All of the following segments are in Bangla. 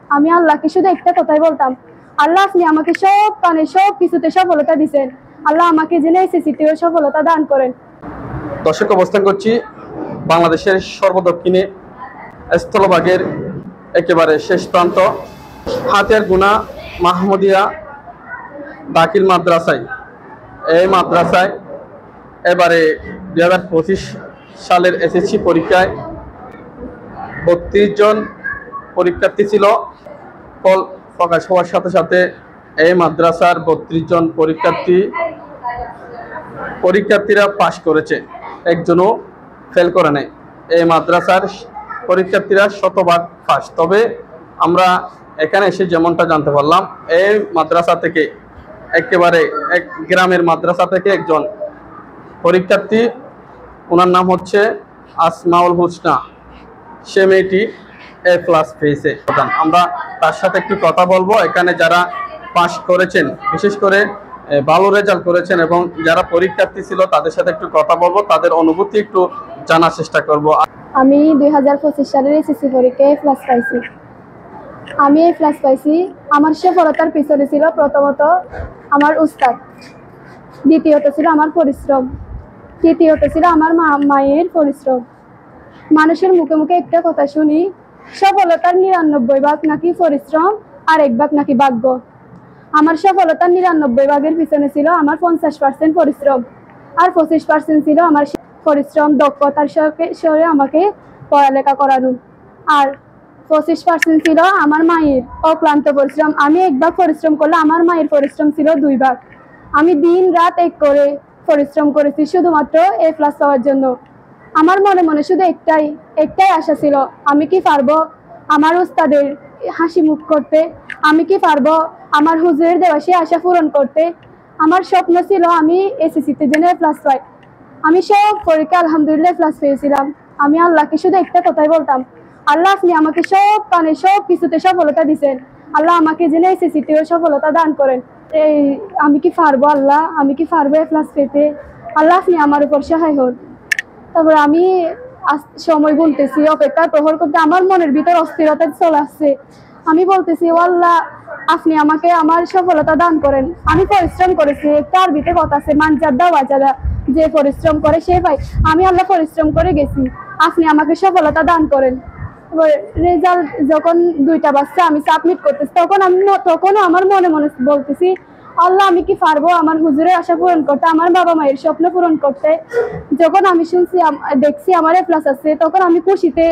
আমি আল্লাহকে শুধু একটা কথাই বলতাম, আল্লাহ আপনি আমাকে সব কানে সব কিছুতে সফলতা দিচ্ছেন, আল্লাহ আমাকে যেন এসএসসিতেও সফলতা দান করেন। দর্শক, অবস্থান করছি বাংলাদেশের সর্বদক্ষিণে স্থলভাগের একেবারে শেষ প্রান্ত হাতিয়ারগুনা মাহমুদিয়া দাখিল মাদ্রাসায়। এই মাদ্রাসায় এবারে 2025 সালের এসএসসি পরীক্ষায় 32 জন পরীক্ষার্থী ছিল। ফল প্রকাশ হওয়ার সাথে সাথে এই মাদ্রাসার 32 জন পরীক্ষার্থীরা পাশ করেছে, একজনও ফেল করে নাই। এই মাদ্রাসার পরীক্ষার্থীরা শতভাগ পাস। তবে আমরা এখানে এসে যেমনটা জানতে পারলাম, এই মাদ্রাসা থেকে একেবারে এক গ্রামের মাদ্রাসা থেকে একজন পরীক্ষার্থী, ওনার নাম হচ্ছে আসমাউল হোসনা, সে মেয়েটি A+ পেয়েছে। আমরা তার সাথে একটু কথা বলবো। এখানে যারা পাস করেছেন, বিশেষ করে ভালো রেজাল্ট করেছেন এবং যারা পরীক্ষার্থী ছিল তাদের সাথে একটু কথা বলবো, তাদের অনুভূতি একটু জানার চেষ্টা করব। আমি 2025 সালের এসএসসি পরীক্ষায় A+ পাইছি। আমি A+ পাইছি। আমার সফলতার পিছনে ছিল প্রথমত আমার উস্তাদ, দ্বিতীয়ত ছিল আমার পরিশ্রম, তৃতীয়ত ছিল আমার মায়ের পরিশ্রম। মানুষের মুখে মুখে একটা কথা শুনি, সফলতার 99 ভাগ নাকি পরিশ্রম আর 1 ভাগ নাকি ভাগ্য। আমার সফলতার 99 ভাগের পিছনে ছিল আমার 50% পরিশ্রম আর 25% ছিল আমার পরিশ্রম, দক্ষতার সঙ্গে আমাকে পড়ালেখা করানো। আর 25% ছিল আমার মায়ের অক্লান্ত পরিশ্রম। আমি 1 ভাগ পরিশ্রম করলে আমার মায়ের পরিশ্রম ছিল 2 ভাগ। আমি দিন রাত এক করে পরিশ্রম করেছি শুধুমাত্র A+ পাওয়ার জন্য। আমার মনে মনে শুধু একটাই আশা ছিল, আমি কি পারবো আমার উস্তাদের হাসি মুখ করতে, আমি কি পারবো আমার হুজুরের দেওয়া সেই আশা পূরণ করতে। আমার স্বপ্ন ছিল আমি এসএসসিতে যেন A+ পাই। আমি সব পরীক্ষা আলহামদুলিল্লাহ A+ পেয়েছিলাম। আমি আল্লাহকে শুধু একটা কথাই বলতাম, আল্লাহ আপনি আমাকে সব কানে সব কিছুতে সফলতা দিচ্ছেন, আল্লাহ আমাকে যেন এসএসসিতেও সফলতা দান করেন। আমি কি পারবো আল্লাহ, আমি কি পারবো A+ পেতে, আল্লাহ আপনি আমার উপর সহায় হন। তারপরে আমি সময় বলতেছি, অপেক্ষার প্রহর করতে আমার মনের ভিতর অস্থিরতা চলে আসছে। আমি বলতেছি, ও আল্লাহ আপনি আমাকে আমার সফলতা দান করেন। আমি পরিশ্রম করেছি, একটা আরবিতে কথা আছে, মানজাদা ওয়াজাদা, যে পরিশ্রম করে সে পায়। আমি আল্লাহ পরিশ্রম করে গেছি, আপনি আমাকে সফলতা দান করেন। রেজাল্ট যখন 2টা বাজছে, আমি সাবমিট করতেছি, তখনও আমার মনে মনে বলতেছি, আল্লাহ আমি কি পারবো আমার হুজুরের আশা পূরণ করতে, আমার বাবা মায়ের স্বপ্ন পূরণ করতে। যখন আমি শুনছি দেখছি আমার A+ আছে, তখন আমি খুশিতে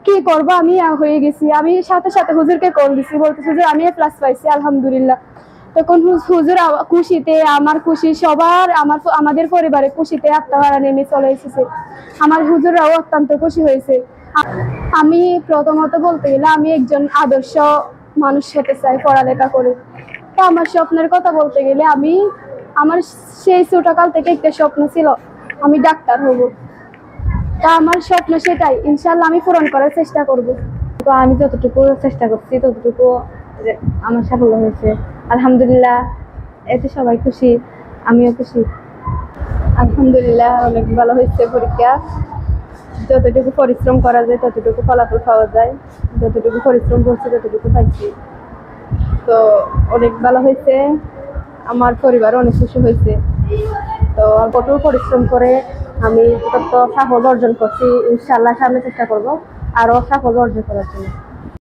কি করবো আমি হয়ে গেছি। আমি সাথে সাথে হুজুরকে কল দিছি, বলতেছি যে আমি A+ পাইছি আলহামদুলিল্লাহ। তখন হুজুর খুশিতে, আমার খুশি, সবার আমাদের পরিবারে খুশিতে আত্মহারা নেমে চলে এসেছে। আমার হুজুররাও অত্যন্ত খুশি হয়েছে। আমি প্রথমত বলতে গেলে আমি একজন আদর্শ মানুষ হতে চাই পড়ালেখা করে। তো আমার স্বপ্নের কথা বলতে গেলে আমার সেই ছোটকাল থেকে একটা স্বপ্ন ছিল, আমি ডাক্তার হব। তা আমার স্বপ্ন সেটাই, ইনশাল্লাহ আমি পূরণ করার চেষ্টা করব। তো আমি যতটুকু চেষ্টা করছি ততটুকু আমার সাফল্য হয়েছে আলহামদুলিল্লাহ। এতে সবাই খুশি, আমিও খুশি। আলহামদুলিল্লাহ অনেক ভালো হয়েছে পরীক্ষা। যতটুকু পরিশ্রম করা যায় ততটুকু ফলাফল পাওয়া যায়, যতটুকু পরিশ্রম করছি ততটুকু পাইছি। তো অনেক ভালো হয়েছে, আমার পরিবার অনেক খুশি হয়েছে। তো কঠোর পরিশ্রম করে আমি যত সাফল্য অর্জন করছি, ইনশাআল্লাহ সামনে চেষ্টা করবো আরো সাফল্য অর্জন করার জন্য।